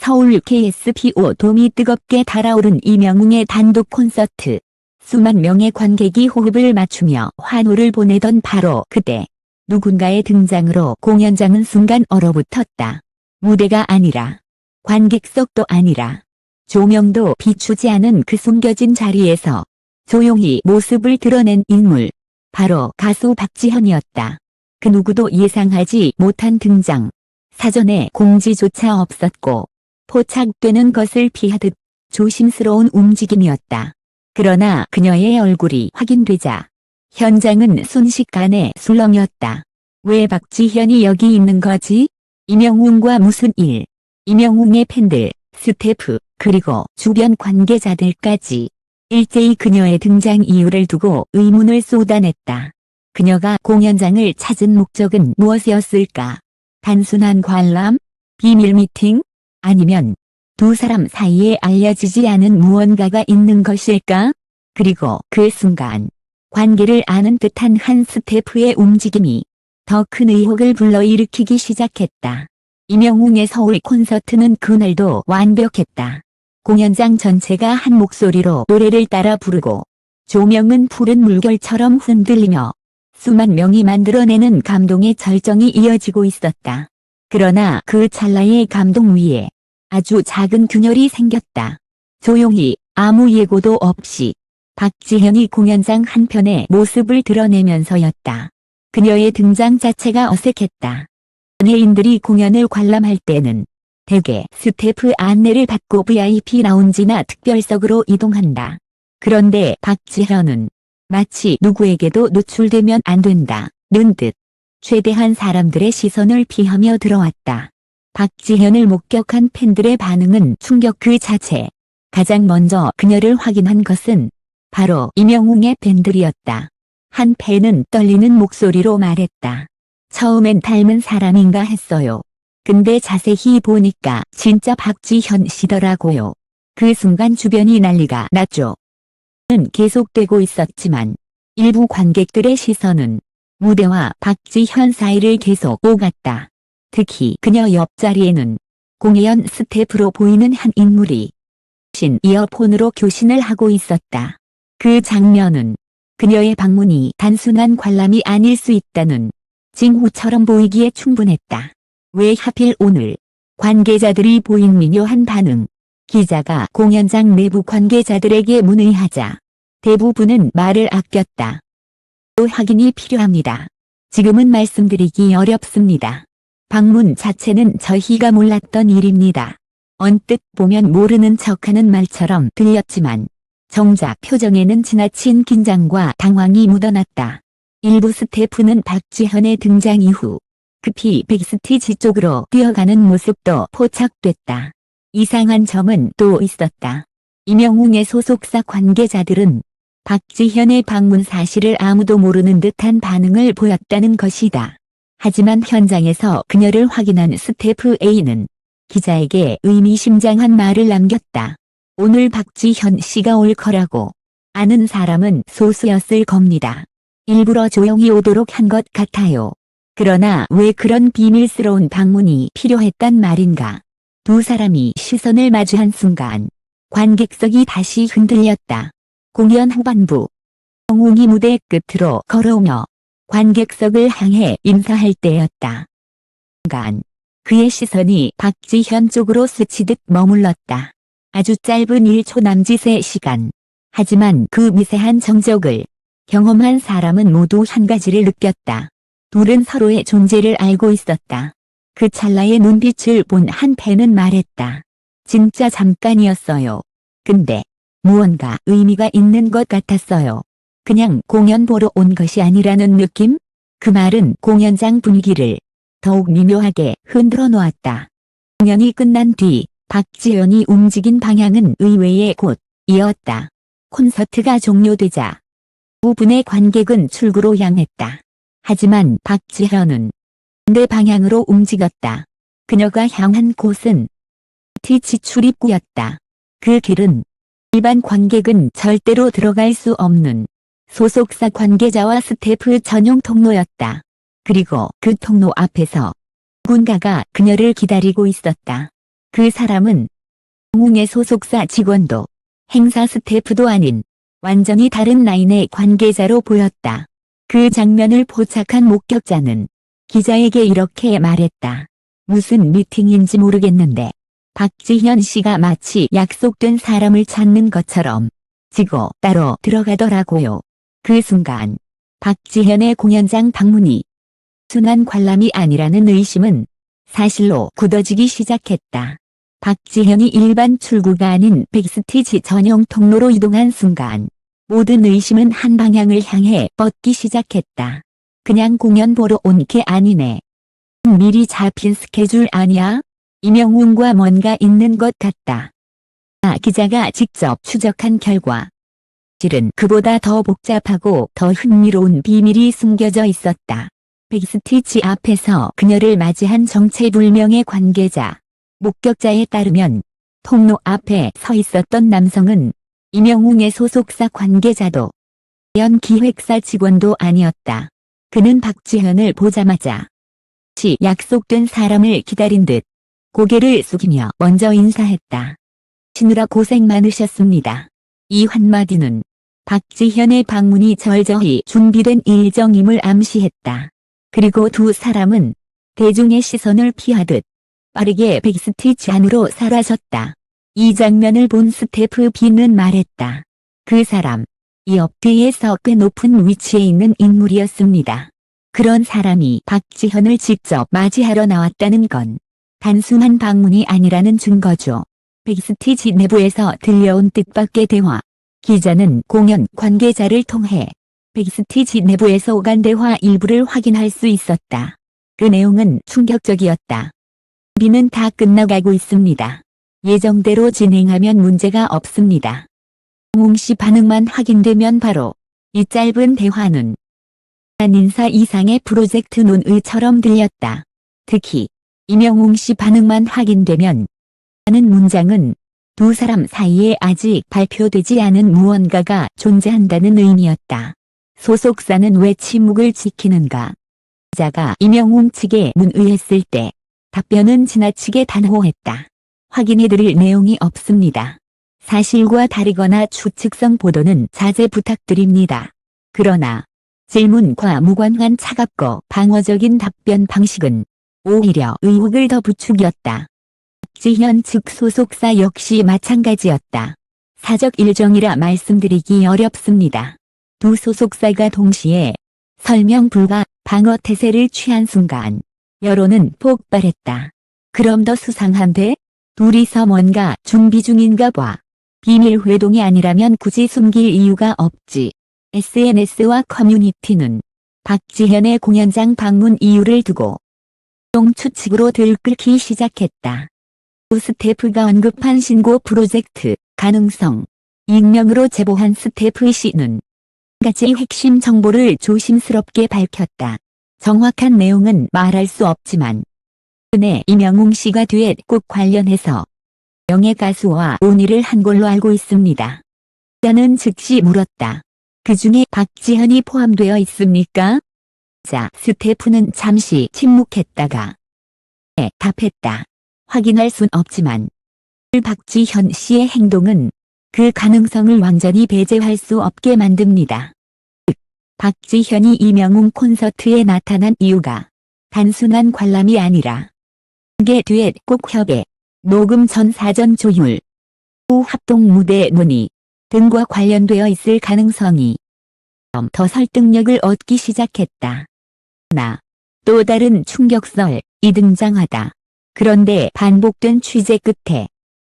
서울 KSPO 돔이 뜨겁게 달아오른 이명웅의 단독 콘서트. 수만 명의 관객이 호흡을 맞추며 환호를 보내던 바로 그때 누군가의 등장으로 공연장은 순간 얼어붙었다. 무대가 아니라, 관객석도 아니라, 조명도 비추지 않은 그 숨겨진 자리에서 조용히 모습을 드러낸 인물. 바로 가수 박지현이었다. 그 누구도 예상하지 못한 등장. 사전에 공지조차 없었고 포착되는 것을 피하듯 조심스러운 움직임이었다. 그러나 그녀의 얼굴이 확인되자 현장은 순식간에 술렁였다. 왜 박지현이 여기 있는 거지? 이명웅과 무슨 일? 이명웅의 팬들, 스태프, 그리고 주변 관계자들까지 일제히 그녀의 등장 이유를 두고 의문을 쏟아냈다. 그녀가 공연장을 찾은 목적은 무엇이었을까? 단순한 관람? 비밀 미팅? 아니면 두 사람 사이에 알려지지 않은 무언가가 있는 것일까? 그리고 그 순간 관계를 아는 듯한 한 스태프의 움직임이 더 큰 의혹을 불러일으키기 시작했다. 이명웅의 서울 콘서트는 그날도 완벽했다. 공연장 전체가 한 목소리로 노래를 따라 부르고 조명은 푸른 물결처럼 흔들리며 수만 명이 만들어내는 감동의 절정이 이어지고 있었다. 그러나 그 찰나의 감동 위에 아주 작은 균열이 생겼다. 조용히 아무 예고도 없이 박지현이 공연장 한편에 모습을 드러내면서였다. 그녀의 등장 자체가 어색했다. 연예인들이 공연을 관람할 때는 대개 스태프 안내를 받고 VIP 라운지나 특별석으로 이동한다. 그런데 박지현은 마치 누구에게도 노출되면 안 된다는 듯 최대한 사람들의 시선을 피하며 들어왔다. 박지현을 목격한 팬들의 반응은 충격 그 자체. 가장 먼저 그녀를 확인한 것은 바로 이명웅의 팬들이었다. 한 팬은 떨리는 목소리로 말했다. 처음엔 닮은 사람인가 했어요. 근데 자세히 보니까 진짜 박지현 씨더라고요. 그 순간 주변이 난리가 났죠. 는 계속되고 있었지만 일부 관객들의 시선은 무대와 박지현 사이를 계속 오갔다. 특히 그녀 옆자리에는 공연 스태프로 보이는 한 인물이 신 이어폰으로 교신을 하고 있었다. 그 장면은 그녀의 방문이 단순한 관람이 아닐 수 있다는 징후처럼 보이기에 충분했다. 왜 하필 오늘? 관계자들이 보인 미묘한 반응. 기자가 공연장 내부 관계자들에게 문의하자 대부분은 말을 아꼈다. 또 확인이 필요합니다. 지금은 말씀드리기 어렵습니다. 방문 자체는 저희가 몰랐던 일입니다. 언뜻 보면 모르는 척하는 말처럼 들렸지만 정작 표정에는 지나친 긴장과 당황이 묻어났다. 일부 스태프는 박지현의 등장 이후 급히 백스티지 쪽으로 뛰어가는 모습도 포착됐다. 이상한 점은 또 있었다. 이명웅의 소속사 관계자들은 박지현의 방문 사실을 아무도 모르는 듯한 반응을 보였다는 것이다. 하지만 현장에서 그녀를 확인한 스태프 A는 기자에게 의미심장한 말을 남겼다. 오늘 박지현 씨가 올 거라고 아는 사람은 소수였을 겁니다. 일부러 조용히 오도록 한 것 같아요. 그러나 왜 그런 비밀스러운 방문이 필요했단 말인가. 두 사람이 시선을 마주한 순간 관객석이 다시 흔들렸다. 공연 후반부 이명웅이 무대 끝으로 걸어오며 관객석을 향해 인사할 때였다. 순간 그의 시선이 박지현 쪽으로 스치듯 머물렀다. 아주 짧은 1초 남짓의 시간. 하지만 그 미세한 정적을 경험한 사람은 모두 한 가지를 느꼈다. 둘은 서로의 존재를 알고 있었다. 그 찰나의 눈빛을 본 한 팬은 말했다. 진짜 잠깐이었어요. 근데 무언가 의미가 있는 것 같았어요. 그냥 공연 보러 온 것이 아니라는 느낌? 그 말은 공연장 분위기를 더욱 미묘하게 흔들어 놓았다. 공연이 끝난 뒤 박지현이 움직인 방향은 의외의 곳이었다. 콘서트가 종료되자 부분의 관객은 출구로 향했다. 하지만 박지현은 반대 방향으로 움직였다. 그녀가 향한 곳은 티치 출입구였다. 그 길은 일반 관객은 절대로 들어갈 수 없는 소속사 관계자와 스태프 전용 통로였다. 그리고 그 통로 앞에서 누군가가 그녀를 기다리고 있었다. 그 사람은 웅의 소속사 직원도 행사 스태프도 아닌 완전히 다른 라인의 관계자로 보였다. 그 장면을 포착한 목격자는 기자에게 이렇게 말했다. 무슨 미팅인지 모르겠는데 박지현 씨가 마치 약속된 사람을 찾는 것처럼 지고 따로 들어가더라고요. 그 순간 박지현의 공연장 방문이 순한 관람이 아니라는 의심은 사실로 굳어지기 시작했다. 박지현이 일반 출구가 아닌 백스티지 전용 통로로 이동한 순간 모든 의심은 한 방향을 향해 뻗기 시작했다. 그냥 공연 보러 온 게 아니네. 미리 잡힌 스케줄 아니야? 이명웅과 뭔가 있는 것 같다. 기자가 직접 추적한 결과 실은 그보다 더 복잡하고 더 흥미로운 비밀이 숨겨져 있었다. 백스티지 앞에서 그녀를 맞이한 정체불명의 관계자. 목격자에 따르면 통로 앞에 서 있었던 남성은 이명웅의 소속사 관계자도 기획사 직원도 아니었다. 그는 박지현을 보자마자 약속된 사람을 기다린 듯 고개를 숙이며 먼저 인사했다. 치느라 고생 많으셨습니다. 이 한마디는 박지현의 방문이 절저히 준비된 일정임을 암시했다. 그리고 두 사람은 대중의 시선을 피하듯 빠르게 백스티지 안으로 사라졌다. 이 장면을 본 스태프 B는 말했다. 그 사람, 이 업계에서 꽤 높은 위치에 있는 인물이었습니다. 그런 사람이 박지현을 직접 맞이하러 나왔다는 건 단순한 방문이 아니라는 증거죠. 백스티지 내부에서 들려온 뜻밖의 대화. 기자는 공연 관계자를 통해 백스티지 내부에서 오간 대화 일부를 확인할 수 있었다. 그 내용은 충격적이었다. 준비는 다 끝나가고 있습니다. 예정대로 진행하면 문제가 없습니다. 웅 씨 반응만 확인되면 바로 이 짧은 대화는 한 인사 이상의 프로젝트 논의처럼 들렸다. 특히 이명웅 씨 반응만 확인되면 하는 문장은 두 사람 사이에 아직 발표되지 않은 무언가가 존재한다는 의미였다. 소속사는 왜 침묵을 지키는가? 기자가 이명웅 측에 문의했을 때 답변은 지나치게 단호했다. 확인해드릴 내용이 없습니다. 사실과 다르거나 추측성 보도는 자제 부탁드립니다. 그러나 질문과 무관한 차갑고 방어적인 답변 방식은 오히려 의혹을 더 부추겼다. 박지현 측 소속사 역시 마찬가지였다. 사적 일정이라 말씀드리기 어렵습니다. 두 소속사가 동시에 설명 불가 방어 태세를 취한 순간 여론은 폭발했다. 그럼 더 수상한데? 둘이서 뭔가 준비 중인가 봐. 비밀 회동이 아니라면 굳이 숨길 이유가 없지. SNS와 커뮤니티는 박지현의 공연장 방문 이유를 두고 추측으로 들끓기 시작했다. 스태프가 언급한 신고 프로젝트 가능성. 익명으로 제보한 스태프 C는 가지 핵심 정보를 조심스럽게 밝혔다. 정확한 내용은 말할 수 없지만 최근에 이명웅 씨가 듀엣곡 관련해서 명예 가수와 논의를 한 걸로 알고 있습니다. 기자는 즉시 물었다. 그 중에 박지현이 포함되어 있습니까? 스태프는 잠시 침묵했다가 네, 답했다. 확인할 순 없지만 박지현 씨의 행동은 그 가능성을 완전히 배제할 수 없게 만듭니다. 즉, 박지현이 이명웅 콘서트에 나타난 이유가 단순한 관람이 아니라 개 듀엣곡 협의, 녹음 전 사전 조율, 후 합동 무대 논의 등과 관련되어 있을 가능성이 더 설득력을 얻기 시작했다. 하나, 또 다른 충격설이 등장하다. 그런데 반복된 취재 끝에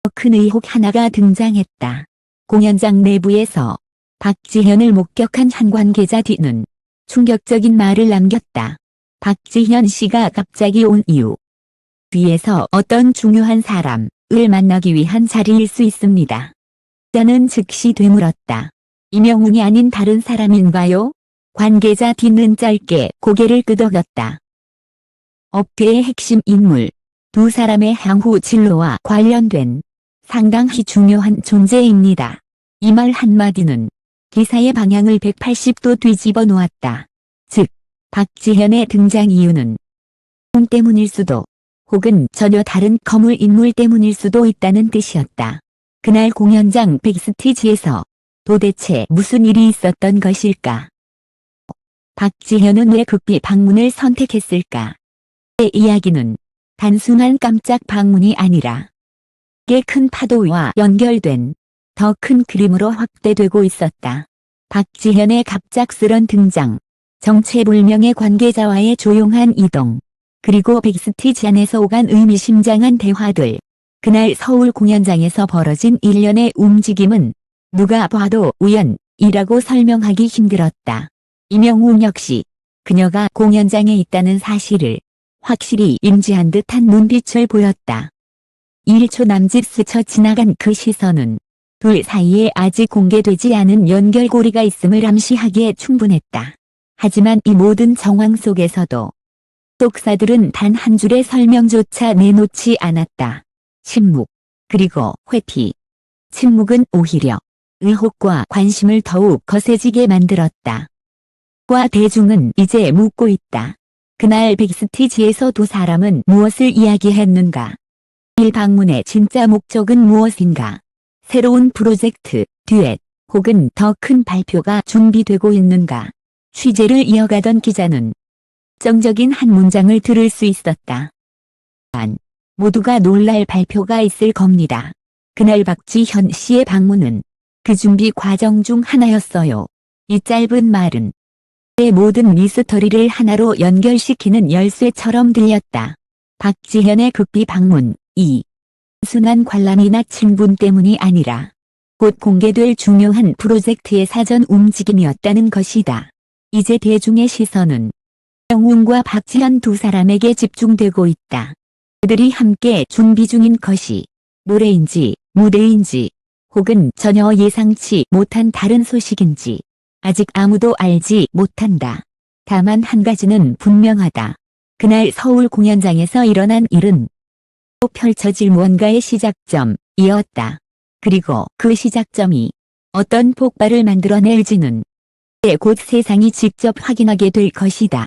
더 큰 의혹 하나가 등장했다. 공연장 내부에서 박지현을 목격한 한 관계자 D는 충격적인 말을 남겼다. 박지현 씨가 갑자기 온 이유. 뒤에서 어떤 중요한 사람을 만나기 위한 자리일 수 있습니다. 기자는 즉시 되물었다. 이명웅이 아닌 다른 사람인가요? 관계자 D는 짧게 고개를 끄덕였다. 업계의 핵심 인물. 두 사람의 향후 진로와 관련된 상당히 중요한 존재입니다. 이 말 한마디는 기사의 방향을 180도 뒤집어 놓았다. 즉, 박지현의 등장 이유는 때문일 수도 혹은 전혀 다른 거물 인물 때문일 수도 있다는 뜻이었다. 그날 공연장 백스티지에서 도대체 무슨 일이 있었던 것일까? 박지현은 왜 급히 방문을 선택했을까? 이 이야기는 단순한 깜짝 방문이 아니라 꽤 큰 파도와 연결된 더 큰 그림으로 확대되고 있었다. 박지현의 갑작스런 등장, 정체불명의 관계자와의 조용한 이동, 그리고 백스티지 안에서 오간 의미심장한 대화들. 그날 서울 공연장에서 벌어진 일련의 움직임은 누가 봐도 우연이라고 설명하기 힘들었다. 이명웅 역시 그녀가 공연장에 있다는 사실을 확실히 인지한 듯한 눈빛을 보였다. 1초 남짓 스쳐 지나간 그 시선은 둘 사이에 아직 공개되지 않은 연결고리가 있음을 암시하기에 충분했다. 하지만 이 모든 정황 속에서도 속사들은 단 한 줄의 설명조차 내놓지 않았다. 침묵, 그리고 회피. 침묵은 오히려 의혹과 관심을 더욱 거세지게 만들었다. 과 대중은 이제 묻고 있다. 그날 백스티지에서 두 사람은 무엇을 이야기했는가? 이 방문의 진짜 목적은 무엇인가? 새로운 프로젝트, 듀엣, 혹은 더 큰 발표가 준비되고 있는가? 취재를 이어가던 기자는 정적인 한 문장을 들을 수 있었다. 모두가 놀랄 발표가 있을 겁니다. 그날 박지현 씨의 방문은 그 준비 과정 중 하나였어요. 이 짧은 말은 의 모든 미스터리를 하나로 연결시키는 열쇠처럼 들렸다. 박지현의 급히 방문, 이 순한 관람이나 친분 때문이 아니라 곧 공개될 중요한 프로젝트의 사전 움직임이었다는 것이다. 이제 대중의 시선은 영웅과 박지현 두 사람에게 집중되고 있다. 그들이 함께 준비 중인 것이 노래인지 무대인지 혹은 전혀 예상치 못한 다른 소식인지 아직 아무도 알지 못한다. 다만 한 가지는 분명하다. 그날 서울 공연장에서 일어난 일은 또 펼쳐질 무언가의 시작점이었다. 그리고 그 시작점이 어떤 폭발을 만들어낼지는 곧 세상이 직접 확인하게 될 것이다.